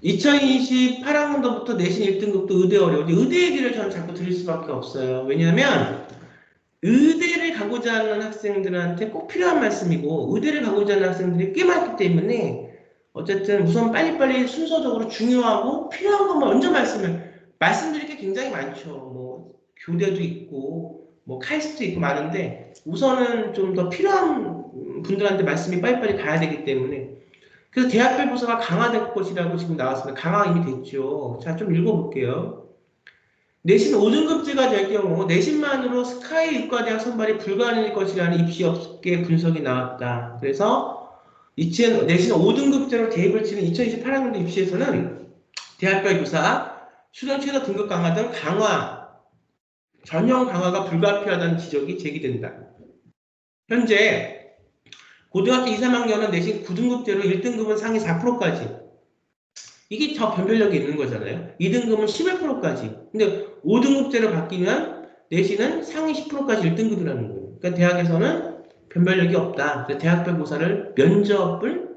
2028학년도부터 내신 1등급도 의대 어려운데 의대 얘기를 저는 자꾸 드릴 수밖에 없어요. 왜냐하면 의대를 가고자 하는 학생들한테 꼭 필요한 말씀이고 의대를 가고자 하는 학생들이 꽤 많기 때문에 어쨌든 우선 빨리빨리 순서적으로 중요하고 필요한 것만 먼저 말씀드릴 게 굉장히 많죠. 뭐 교대도 있고 뭐 카이스트도 있고 많은데 우선은 좀 더 필요한 분들한테 말씀이 빨리빨리 가야 되기 때문에 그래서 대학별 부서가 강화될 것이라고 지금 나왔습니다. 강화 이미 됐죠. 자, 좀 읽어볼게요. 내신 5등급제가 될 경우 내신만으로 스카이 의과대학 선발이 불가능할 것이라는 입시 업계 분석이 나왔다. 그래서 내신 5등급제로 대입을 치는 2028학년도 입시에서는 대학별 교사, 수능 최저 등급 강화 등 전형 강화가 불가피하다는 지적이 제기된다. 현재 고등학교 2, 3학년은 내신 9등급제로 1등급은 상위 4%까지. 이게 더 변별력이 있는 거잖아요. 2등급은 11%까지. 근데 5등급제로 바뀌면 내신은 상위 10%까지 1등급이라는 거예요. 그러니까 대학에서는 변별력이 없다. 대학별 고사를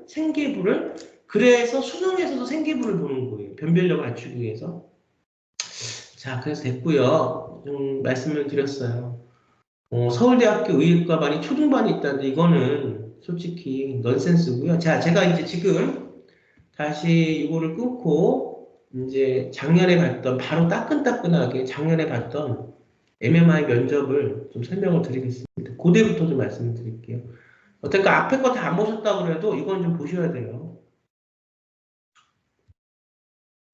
생계부를 그래서 수능에서도 생계부를 보는 거예요. 변별력을 갖추기 위해서. 자, 그래서 됐고요. 좀 말씀을 드렸어요. 서울대학교 의과반이 초중반이 있다는데 이거는 솔직히 넌센스고요. 자, 제가 이제 지금 다시 이거를 끊고 이제 바로 따끈따끈하게 작년에 봤던 MMI 면접을 좀 설명을 드리겠습니다. 그대부터 좀 말씀을 드릴게요. 어쨌든 앞에 거 다 안 보셨다고 그래도 이건 좀 보셔야 돼요.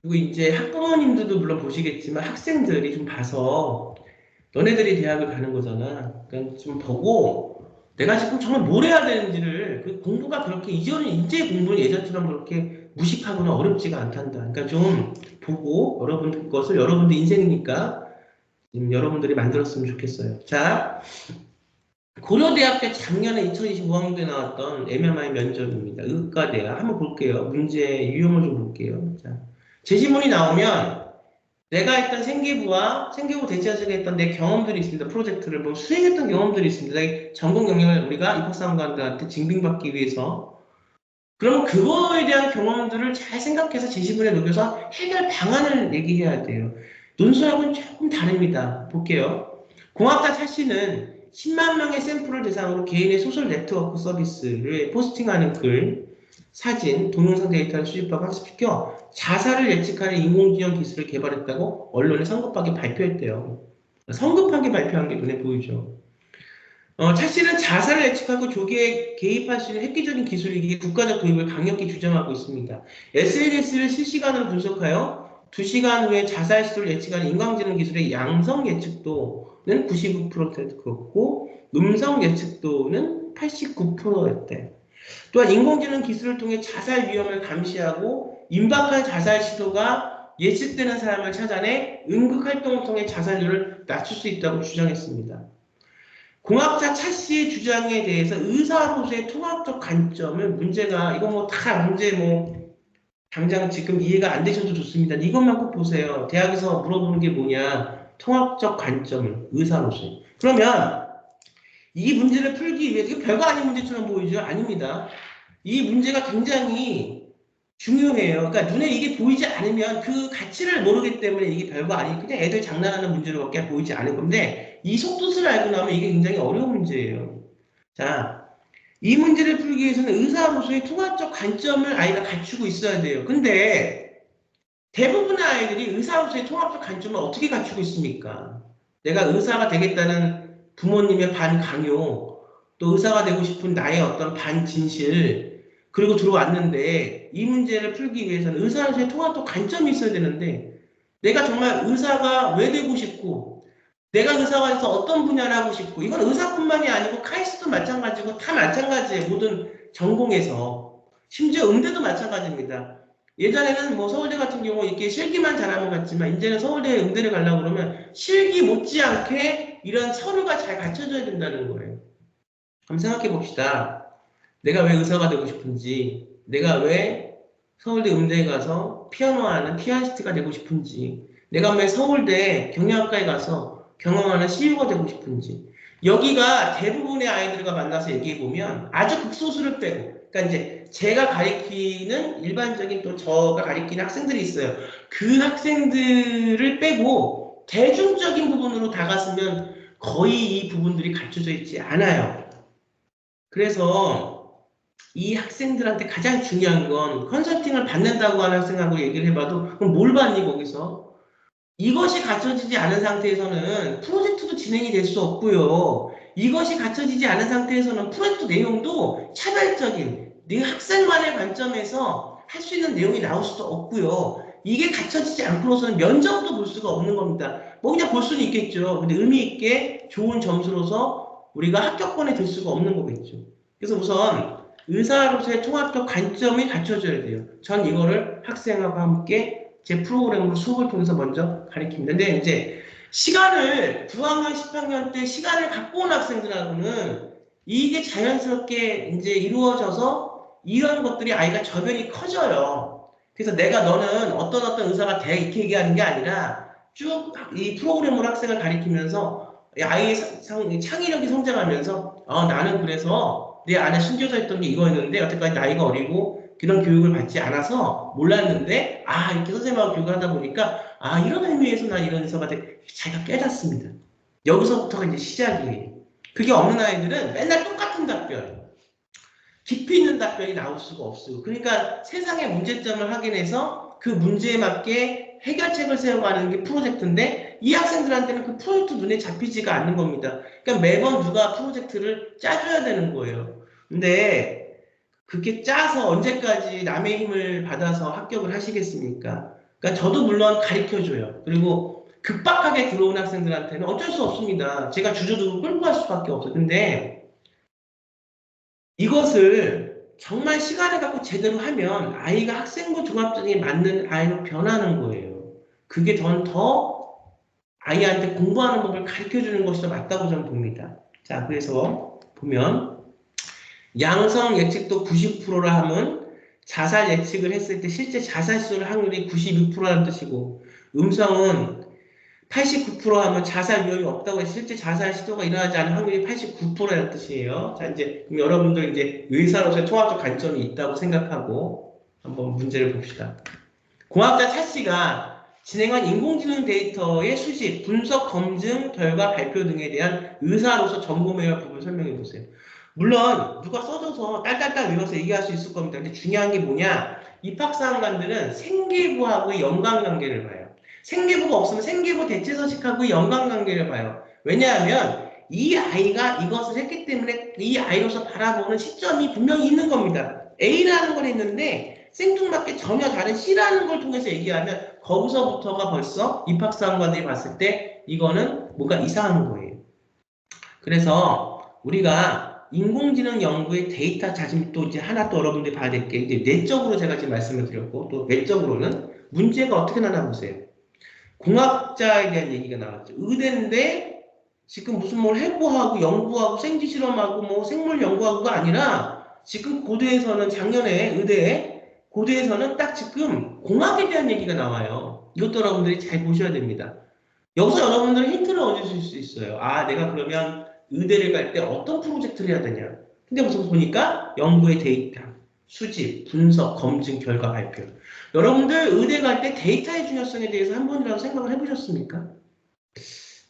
그리고 이제 학부모님들도 물론 보시겠지만 학생들이 좀 봐서 너네들이 대학을 가는 거잖아. 그러니까 좀 보고 내가 지금 정말 뭘 해야 되는지를 그 공부가 그렇게 이제 공부는 예전처럼 그렇게 무식하거나 어렵지가 않단다. 그러니까 좀 보고 여러분 것을 여러분들 인생이니까 여러분들이 만들었으면 좋겠어요. 자, 고려대학교 작년에 2025학년도에 나왔던 MMI 면접입니다. 의과대학 한번 볼게요. 문제 유형을 좀 볼게요. 자, 제시문이 나오면 내가 했던 생계부 대체하시게 했던 내 경험들이 있습니다. 프로젝트를 뭐 수행했던 경험들이 있습니다. 내 전공 경력을 우리가 입학사관들한테 징빙받기 위해서 그러면 그거에 대한 경험들을 잘 생각해서 제시문에 녹여서 해결 방안을 얘기해야 돼요. 논술하고는 조금 다릅니다. 볼게요. 공학자 차씨는 10만 명의 샘플을 대상으로 개인의 소셜 네트워크 서비스를 포스팅하는 글, 사진, 동영상 데이터를 수집하고 학습시켜 자살을 예측하는 인공지능 기술을 개발했다고 언론에 성급하게 발표했대요. 성급하게 발표한 게 눈에 보이죠. 차 씨는 자살을 예측하고 조기에 개입할 수 있는 획기적인 기술이기에 국가적 도입을 강력히 주장하고 있습니다. SNS를 실시간으로 분석하여 2시간 후에 자살 시도를 예측하는 인공지능 기술의 양성 예측도는 99%였고 음성 예측도는 89%였대. 또한 인공지능 기술을 통해 자살 위험을 감시하고 임박한 자살 시도가 예측되는 사람을 찾아내 응급활동을 통해 자살률을 낮출 수 있다고 주장했습니다. 공학자 차 씨의 주장에 대해서 의사로서의 통합적 관점은 이건 뭐 다 문제 당장 지금 이해가 안 되셔도 좋습니다. 이것만 꼭 보세요. 대학에서 물어보는 게 뭐냐? 통합적 관점을 의사로서. 그러면 이 문제를 풀기 위해서 이거 별거 아닌 문제처럼 보이죠? 아닙니다. 이 문제가 굉장히 중요해요. 그러니까 눈에 이게 보이지 않으면 그 가치를 모르기 때문에 이게 별거 아니고 그냥 애들 장난하는 문제로밖에 보이지 않을 건데 이 속뜻을 알고 나면 이게 굉장히 어려운 문제예요. 자, 이 문제를 풀기 위해서는 의사로서의 통합적 관점을 아이가 갖추고 있어야 돼요. 근데 대부분의 아이들이 의사로서의 통합적 관점을 어떻게 갖추고 있습니까? 내가 의사가 되겠다는 부모님의 반강요, 또 의사가 되고 싶은 나의 어떤 반진실, 그리고 들어왔는데 이 문제를 풀기 위해서는 의사로서의 통합적 관점이 있어야 되는데 내가 정말 의사가 왜 되고 싶고 내가 의사가 돼서 어떤 분야를 하고 싶고 이건 의사뿐만이 아니고 카이스트도 마찬가지고 다 마찬가지예요. 모든 전공에서. 심지어 음대도 마찬가지입니다. 예전에는 뭐 서울대 같은 경우 이렇게 실기만 잘하면 갔지만 이제는 서울대 음대를 가려고 그러면 실기 못지않게 이런 서류가 잘 갖춰져야 된다는 거예요. 한번 생각해 봅시다. 내가 왜 의사가 되고 싶은지, 내가 왜 서울대 음대에 가서 피아노 하는 피아니스트가 되고 싶은지, 내가 왜 서울대 경영학과에 가서 경영하는 CEO가 되고 싶은지, 여기가 대부분의 아이들과 만나서 얘기해 보면 아주 극소수를 빼고, 그러니까 이제 제가 가리키는 일반적인 또 저가 가리키는 학생들이 있어요. 그 학생들을 빼고 대중적인 부분으로 다가서면 거의 이 부분들이 갖춰져 있지 않아요. 그래서 이 학생들한테 가장 중요한 건 컨설팅을 받는다고 하는 학생하고 얘기를 해봐도 그럼 뭘 받니 거기서? 이것이 갖춰지지 않은 상태에서는 프로젝트도 진행이 될 수 없고요. 이것이 갖춰지지 않은 상태에서는 프로젝트 내용도 차별적인 네 학생만의 관점에서 할 수 있는 내용이 나올 수도 없고요. 이게 갖춰지지 않고서는 면접도 볼 수가 없는 겁니다. 뭐 그냥 볼 수는 있겠죠. 근데 의미 있게 좋은 점수로서 우리가 합격권에 들 수가 없는 거겠죠. 그래서 우선 의사로서의 통합적 관점이 갖춰져야 돼요. 전 이거를 학생하고 함께 제 프로그램으로 수업을 통해서 먼저 가르칩니다. 근데 이제 시간을 9학년, 10학년 때 시간을 갖고 온 학생들하고는 이게 자연스럽게 이제 이루어져서 이런 것들이 아이가 저변이 커져요. 그래서 내가 너는 어떤 의사가 돼 이렇게 얘기하는 게 아니라 쭉 이 프로그램으로 학생을 가르치면서 아이의 창의력이 성장하면서 나는 그래서 내 안에 숨겨져 있던 게 이거였는데 여태까지 나이가 어리고 그런 교육을 받지 않아서 몰랐는데 이렇게 선생님하고 교육을 하다 보니까 이런 의미에서 난 이런 의사가 자기가 깨닫습니다. 여기서부터가 이제 시작이에요. 그게 없는 아이들은 맨날 똑같은 답변, 깊이 있는 답변이 나올 수가 없어요. 그러니까 세상의 문제점을 확인해서 그 문제에 맞게 해결책을 세워가는 게 프로젝트인데 이 학생들한테는 그 프로젝트 눈에 잡히지가 않는 겁니다. 그러니까 매번 누가 프로젝트를 짜줘야 되는 거예요. 근데 그렇게 짜서 언제까지 남의 힘을 받아서 합격을 하시겠습니까? 그러니까 저도 물론 가르쳐줘요. 그리고 급박하게 들어온 학생들한테는 어쩔 수 없습니다. 제가 주저두고 끌고 갈 수밖에 없어요. 근데 이것을 정말 시간을 갖고 제대로 하면 아이가 학생부 종합전형에 맞는 아이로 변하는 거예요. 그게 더 아이한테 공부하는 법을 가르쳐주는 것이 더 맞다고 저는 봅니다. 자, 그래서 보면 양성 예측도 90%라 하면 자살 예측을 했을 때 실제 자살 수를 확률이 92%라는 뜻이고 음성은 89% 하면 자살 위험이 없다고 해서 실제 자살 시도가 일어나지 않은 확률이 89%라는 뜻이에요. 자, 이제 여러분들 이제 의사로서의 통합적 관점이 있다고 생각하고 한번 문제를 봅시다. 공학자 차 씨가 진행한 인공지능 데이터의 수집, 분석, 검증, 결과, 발표 등에 대한 의사로서 점검해야 할 부분을 설명해 보세요. 물론 누가 써줘서 딸딸딸 외워서 얘기할 수 있을 겁니다. 근데 중요한 게 뭐냐? 입학사항관들은 생계부하고의 연관관계를 봐요. 생계부가 없으면 생계부 대체서식하고의 연관관계를 봐요. 왜냐하면 이 아이가 이것을 했기 때문에 이 아이로서 바라보는 시점이 분명히 있는 겁니다. A라는 걸 했는데 생뚱맞게 전혀 다른 C라는 걸 통해서 얘기하면 거기서부터가 벌써 입학사항관들이 봤을 때 이거는 뭔가 이상한 거예요. 그래서 우리가 인공지능 연구의 데이터 자심도 이제 하나 또 여러분들이 봐야 될 게 이제 내적으로 제가 지금 말씀을 드렸고 또 외적으로는 문제가 어떻게 나나 보세요. 공학자에 대한 얘기가 나왔죠. 의대인데 지금 무슨 뭘 해부하고 연구하고 생쥐 실험하고 뭐 생물 연구하고가 아니라 지금 고대에서는 작년에 의대에 고대에서는 딱 지금 공학에 대한 얘기가 나와요. 이것도 여러분들이 잘 보셔야 됩니다. 여기서 여러분들은 힌트를 얻으실 수 있어요. 내가 그러면 의대를 갈 때 어떤 프로젝트를 해야 되냐. 근데 무슨 보니까 연구의 데이터, 수집, 분석, 검증, 결과, 발표. 여러분들 의대 갈 때 데이터의 중요성에 대해서 한 번이라도 생각을 해보셨습니까?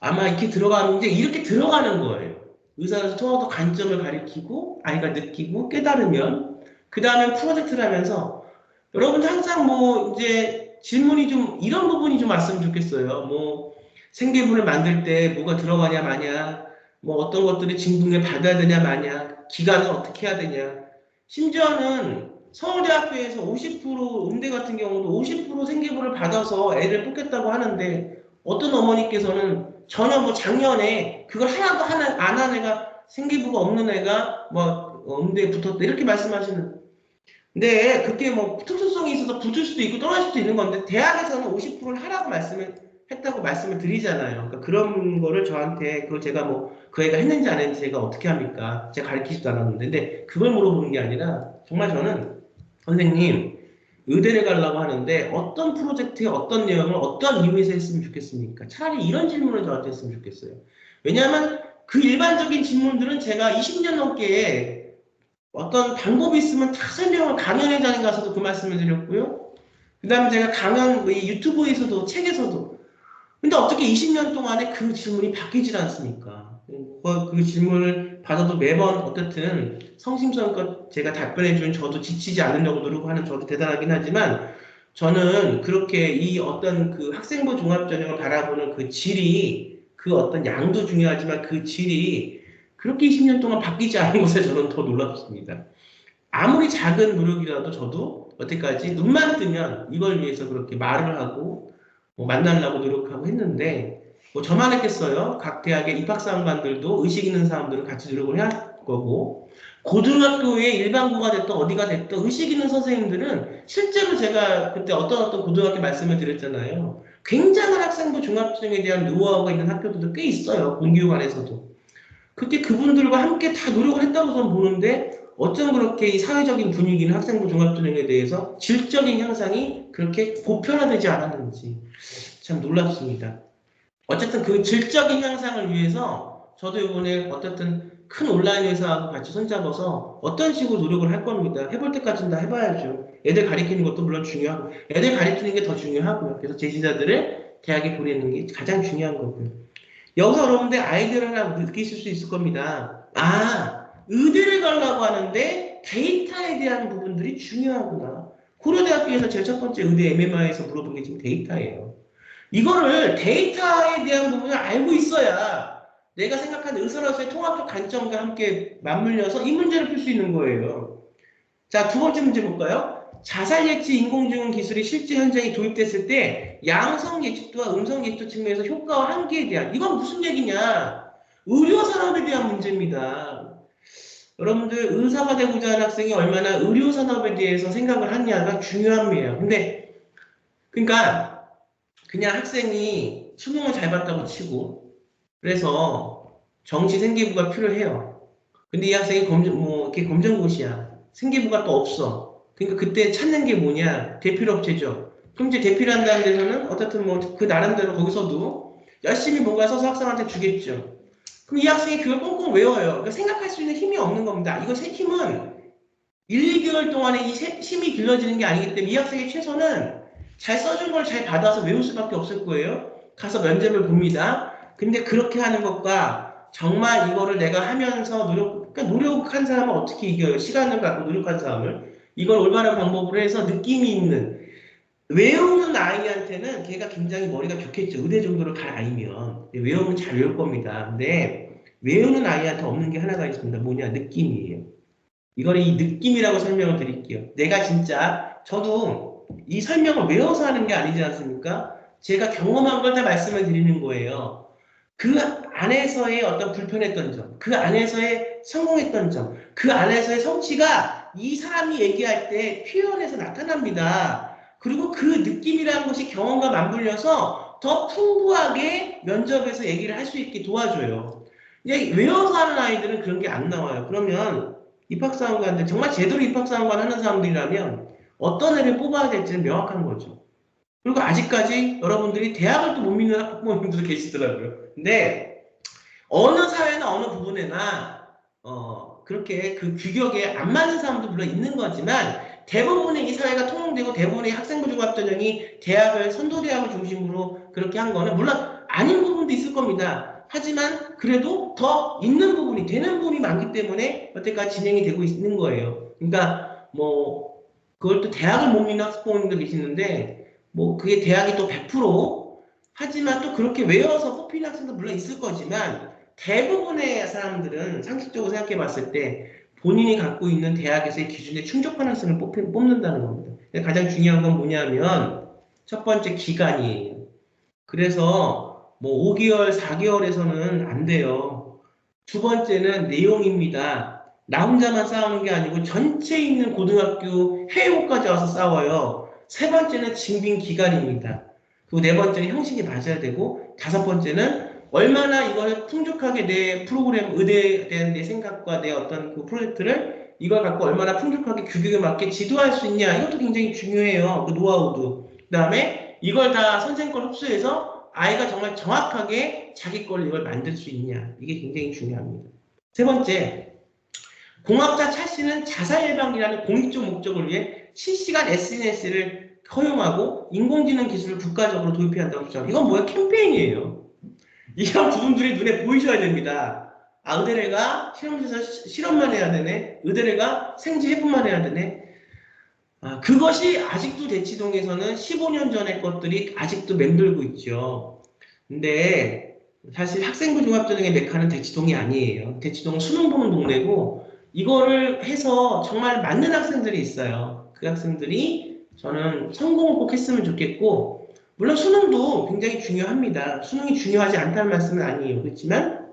아마 이렇게 들어가는 게 이렇게 들어가는 거예요. 의사로서 통합적 관점을 가리키고 아이가 느끼고 깨달으면 그 다음에 프로젝트를 하면서 여러분들 항상 뭐 이제 질문이 좀 이런 부분이 좀 왔으면 좋겠어요. 뭐 생계부를 만들 때 뭐가 들어가냐 마냐 뭐 어떤 것들이 진공에 받아야 되냐 마냐 기간을 어떻게 해야 되냐 심지어는 서울대학교에서 50% 음대 같은 경우도 50% 생계부를 받아서 애를 뽑겠다고 하는데 어떤 어머니께서는 전혀 뭐 작년에 그걸 하나도 안 한 애가 생계부가 없는 애가 뭐 음대에 붙었다 이렇게 말씀하시는 근데 그게 뭐 특수성이 있어서 붙을 수도 있고 떨어질 수도 있는 건데 대학에서는 50%를 하라고 했다고 말씀을 드리잖아요. 그러니까 그런 거를 저한테 그걸 제가 뭐 그 애가 했는지 안 했는지 제가 어떻게 합니까? 제가 가르치지도 않았는데 근데 그걸 물어보는 게 아니라 정말 저는 선생님 의대를 가려고 하는데 어떤 프로젝트에 어떤 내용을 어떤 이유에서 했으면 좋겠습니까? 차라리 이런 질문을 저한테 했으면 좋겠어요. 왜냐하면 그 일반적인 질문들은 제가 20년 넘게 어떤 방법이 있으면 다 설명을 강연회장에 가서도 그 말씀을 드렸고요. 그 다음에 제가 강연, 이 유튜브에서도, 책에서도. 근데 어떻게 20년 동안에 그 질문이 바뀌질 않습니까? 그 질문을 받아도 매번 어떻든 성심성의껏 제가 답변해준 저도 지치지 않으려고 노력하는 저도 대단하긴 하지만 저는 그렇게 이 어떤 그 학생부 종합전형을 바라보는 그 질이 그 어떤 양도 중요하지만 그 질이 그렇게 20년 동안 바뀌지 않은 것에 저는 더 놀랍습니다. 아무리 작은 노력이라도 저도 여태까지 눈만 뜨면 이걸 위해서 그렇게 말을 하고 뭐 만나려고 노력하고 했는데 뭐 저만 했겠어요. 각 대학의 입학사항관들도 의식 있는 사람들은 같이 노력을 해야 할 거고 고등학교의 일반고가 됐든 어디가 됐든 의식 있는 선생님들은 실제로 제가 그때 어떤 고등학교 말씀을 드렸잖아요. 굉장한 학생부 종합전형에 대한 노하우가 있는 학교들도 꽤 있어요. 공교육 안에서도. 그때 그분들과 함께 다 노력을 했다고 저는 보는데 어쩜 그렇게 이 사회적인 분위기는 학생부 종합전형에 대해서 질적인 향상이 그렇게 보편화되지 않았는지 참 놀랍습니다. 어쨌든 그 질적인 향상을 위해서 저도 이번에 어쨌든 큰 온라인 회사하고 같이 손잡아서 어떤 식으로 노력을 할 겁니다. 해볼 때까지는 다 해봐야죠. 애들 가르치는 것도 물론 중요하고 애들 가르치는 게 더 중요하고요. 그래서 제자들을 대학에 보내는 게 가장 중요한 거고요. 여기서 여러분들 아이디어를 하나 느끼실 수 있을 겁니다. 아, 의대를 가려고 하는데 데이터에 대한 부분들이 중요하구나. 고려대학교에서 제일 첫 번째 의대 MMI에서 물어본 게 지금 데이터예요. 이거를 데이터에 대한 부분을 알고 있어야 내가 생각하는 의사로서의 통합적 관점과 함께 맞물려서 이 문제를 풀 수 있는 거예요. 자, 두 번째 문제 볼까요? 자살 예측 인공지능 기술이 실제 현장에 도입됐을 때 양성 예측도와 음성 예측 측면에서 효과와 한계에 대한 이건 무슨 얘기냐? 의료 산업에 대한 문제입니다. 여러분들 의사가 되고자 하는 학생이 얼마나 의료 산업에 대해서 생각을 하냐가 중요합니다. 근데 그러니까 그냥 학생이 수능을 잘 봤다고 치고 그래서 정시 생기부가 필요해요. 근데 이 학생이 이렇게 검정고시야. 생기부가 또 없어. 그러니까 그때 찾는 게 뭐냐? 대필업체죠. 그럼 이제 대필한다는 데서는 어쨌든 뭐 그 나름대로 거기서도 열심히 뭔가 써서 학생한테 주겠죠. 그럼 이 학생이 그걸 꽁꽁 외워요. 그러니까 생각할 수 있는 힘이 없는 겁니다. 이거 힘은 1, 2개월 동안에 이 힘이 길러지는 게 아니기 때문에 이 학생의 최선은 잘 써준 걸 잘 받아서 외울 수밖에 없을 거예요. 가서 면접을 봅니다. 근데 그렇게 하는 것과 정말 이거를 내가 하면서 그러니까 노력한 사람은 어떻게 이겨요? 시간을 갖고 노력한 사람을. 이걸 올바른 방법으로 해서 느낌이 있는 외우는 아이한테는 걔가 굉장히 머리가 좋겠죠. 의대 정도를 갈 아이면. 외우면 잘 외울 겁니다. 근데 외우는 아이한테 없는 게 하나가 있습니다. 뭐냐? 느낌이에요. 이거는 이 느낌이라고 설명을 드릴게요. 내가 진짜 저도 이 설명을 외워서 하는 게 아니지 않습니까? 제가 경험한 걸 다 말씀을 드리는 거예요. 그 안에서의 어떤 불편했던 점, 그 안에서의 성공했던 점, 그 안에서의 성취가 이 사람이 얘기할 때 표현에서 나타납니다. 그리고 그 느낌이라는 것이 경험과 맞물려서 더 풍부하게 면접에서 얘기를 할 수 있게 도와줘요. 외워서 하는 아이들은 그런 게 안 나와요. 그러면 입학사항관들 정말 제대로 입학사항관 하는 사람들이라면 어떤 애를 뽑아야 될지는 명확한 거죠. 그리고 아직까지 여러분들이 대학을 또 못 믿는 학부모님들도 계시더라고요. 근데 어느 사회나 어느 부분에나 그렇게 그 규격에 안 맞는 사람도 물론 있는 거지만 대부분의 이 사회가 통용되고 대부분의 학생부 종합전형이 대학을 선도대학을 중심으로 그렇게 한 거는 물론 아닌 부분도 있을 겁니다. 하지만 그래도 더 있는 부분이 되는 부분이 많기 때문에 여태까지 진행이 되고 있는 거예요. 그러니까 뭐 그걸 또 대학을 못 믿는 학부모님도 계시는데 뭐 그게 대학이 또 100% 하지만 또 그렇게 외워서 뽑히는 학생도 물론 있을 거지만 대부분의 사람들은 상식적으로 생각해 봤을 때 본인이 갖고 있는 대학에서의 기준에 충족한 학생을 뽑는다는 겁니다. 가장 중요한 건 뭐냐면 첫 번째 기간이에요. 그래서 뭐 5개월, 4개월에서는 안 돼요. 두 번째는 내용입니다. 나 혼자만 싸우는 게 아니고 전체 있는 고등학교 해외고까지 와서 싸워요. 세 번째는 징빙 기간입니다. 그리고 네 번째는 형식이 맞아야 되고 다섯 번째는 얼마나 이걸 풍족하게 내 프로그램 의대에 대한 내 생각과 내 어떤 그 프로젝트를 이걸 갖고 얼마나 풍족하게 규격에 맞게 지도할 수 있냐 이것도 굉장히 중요해요. 그 노하우도. 그 다음에 이걸 다 선생님 걸 흡수해서 아이가 정말 정확하게 자기 걸로 이걸 만들 수 있냐 이게 굉장히 중요합니다. 세 번째 공학자 차씨는 자살 예방이라는 공익적 목적을 위해 실시간 SNS를 허용하고 인공지능 기술을 국가적으로 도입해야 한다고 주장. 이건 뭐야? 캠페인이에요. 이런 부분들이 눈에 보이셔야 됩니다. 아, 의대래가 실험실에서 실험만 해야 되네. 의대래가 생지 해부만 해야 되네. 아, 그것이 아직도 대치동에서는 15년 전의 것들이 아직도 맴돌고 있죠. 근데 사실 학생부 종합전형의 메카는 대치동이 아니에요. 대치동은 수능 보는 동네고 이거를 해서 정말 맞는 학생들이 있어요. 그 학생들이 저는 성공을 꼭 했으면 좋겠고 물론 수능도 굉장히 중요합니다. 수능이 중요하지 않다는 말씀은 아니에요. 그렇지만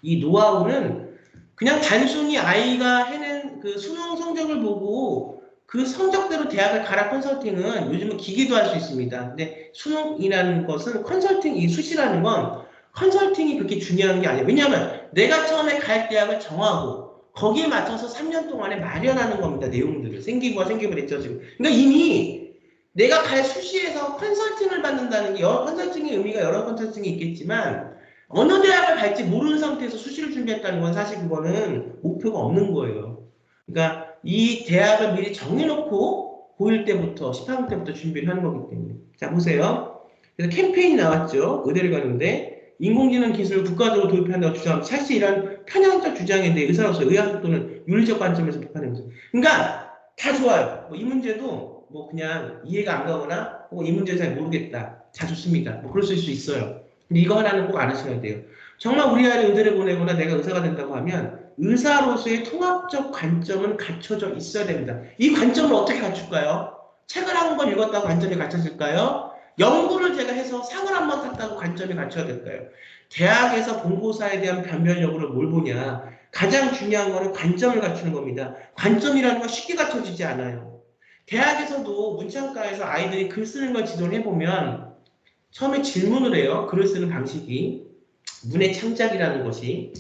이 노하우는 그냥 단순히 아이가 해낸 그 수능 성적을 보고 그 성적대로 대학을 가라 컨설팅은 요즘은 기계도 할 수 있습니다. 근데 수능이라는 것은 컨설팅, 이 수시라는 건 컨설팅이 그렇게 중요한 게 아니에요. 왜냐하면 내가 처음에 갈 대학을 정하고 거기에 맞춰서 3년 동안에 마련하는 겁니다. 내용들을. 생기부가 생기부를 했죠, 지금. 그러니까 이미 내가 갈 수시에서 컨설팅을 받는다는 게 여러 컨설팅의 의미가 여러 컨설팅이 있겠지만 어느 대학을 갈지 모르는 상태에서 수시를 준비했다는 건 사실 그거는 목표가 없는 거예요. 그러니까 이 대학을 미리 정해놓고 고1 때부터 10학년 때부터 준비를 하는 거기 때문에 자 보세요. 그래서 캠페인이 나왔죠. 의대를 가는데 인공지능 기술을 국가적으로 도입한다고 주장하면 사실 이런 편향적 주장에 대해 의사로서 의학적 또는 윤리적 관점에서 비판합니다. 그러니까 다 좋아요. 뭐 이 문제도 뭐 그냥 이해가 안 가거나 이 문제 잘 모르겠다. 다 좋습니다. 뭐 그럴 수 있어요. 근데 이거 하나는 꼭 알으셔야 돼요. 정말 우리 아이를 의대를 보내거나 내가 의사가 된다고 하면 의사로서의 통합적 관점은 갖춰져 있어야 됩니다. 이 관점을 어떻게 갖출까요? 책을 한 권 읽었다고 관점이 갖춰질까요? 연구를 제가 해서 상을 한 번 탔다고 관점이 갖춰야 될까요? 대학에서 본고사에 대한 변별력으로 뭘 보냐? 가장 중요한 거는 관점을 갖추는 겁니다. 관점이라는 건 쉽게 갖춰지지 않아요. 대학에서도 문창과에서 아이들이 글 쓰는 걸 지도를 해보면 처음에 질문을 해요. 글을 쓰는 방식이. 문의 창작이라는 것이.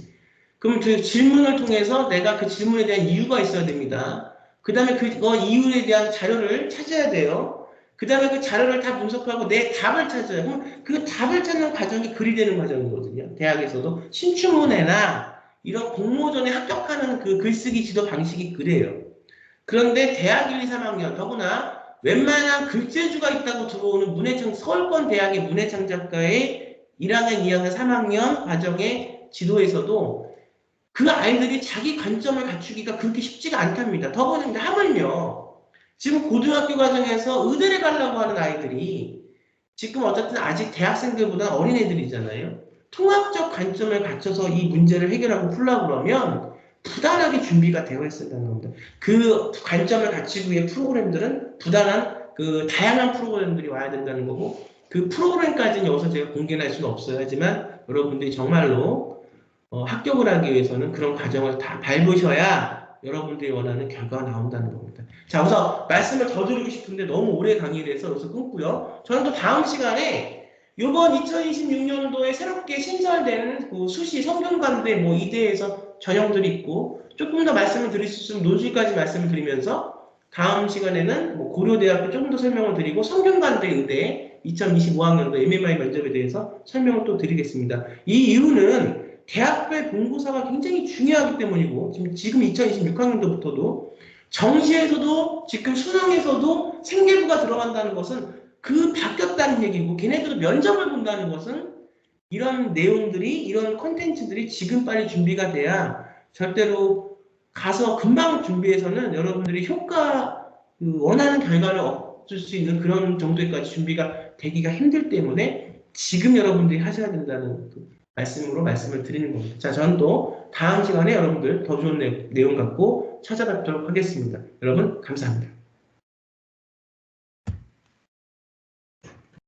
그럼 그 질문을 통해서 내가 그 질문에 대한 이유가 있어야 됩니다. 그 다음에 그거 이유에 대한 자료를 찾아야 돼요. 그 다음에 그 자료를 다 분석하고 내 답을 찾아요. 그럼 그 답을 찾는 과정이 글이 되는 과정이거든요. 대학에서도 신춘문예나 이런 공모전에 합격하는 그 글쓰기 지도 방식이 그래요. 그런데 대학 1, 2, 3학년 더구나 웬만한 글재주가 있다고 들어오는 서울권 대학의 문해창작과의 1학년, 2학년, 3학년 과정의 지도에서도 그 아이들이 자기 관점을 갖추기가 그렇게 쉽지가 않답니다. 더군다나 하물며 지금 고등학교 과정에서 의대를 가려고 하는 아이들이 지금 어쨌든 아직 대학생들보다 어린애들이잖아요. 통합적 관점을 갖춰서 이 문제를 해결하고 풀려고 그러면 부단하게 준비가 되어 있어야 되는 겁니다. 그 관점을 갖추기 위해 프로그램들은 부단한 그 다양한 프로그램들이 와야 된다는 거고 그 프로그램까지는 여기서 제가 공개할 수는 없어요. 하지만 여러분들이 정말로 합격을 하기 위해서는 그런 과정을 다 밟으셔야 여러분들이 원하는 결과가 나온다는 겁니다. 자, 우선 말씀을 더 드리고 싶은데 너무 오래 강의를 해서 여기서 끊고요. 저는 또 다음 시간에 이번 2026년도에 새롭게 신설되는 그 수시 성균관대 뭐 이대에서 전형들이 있고 조금 더 말씀을 드릴 수 있으면 논술까지 말씀을 드리면서 다음 시간에는 뭐 고려대학교 조금 더 설명을 드리고 성균관대 의대 2025학년도 MMI 면접에 대해서 설명을 또 드리겠습니다. 이 이유는 대학교의 본고사가 굉장히 중요하기 때문이고 지금 2026학년도부터도 정시에서도 지금 수능에서도 생계부가 들어간다는 것은 그 바뀌었다는 얘기고 걔네들도 면접을 본다는 것은 이런 내용들이 이런 콘텐츠들이 지금 빨리 준비가 돼야 절대로 가서 금방 준비해서는 여러분들이 원하는 결과를 얻을 수 있는 그런 정도까지 준비가 되기가 힘들 때문에 지금 여러분들이 하셔야 된다는 말씀으로 말씀을 드리는 겁니다. 자, 저는 또 다음 시간에 여러분들 더 좋은 내용 갖고 찾아뵙도록 하겠습니다. 여러분, 감사합니다.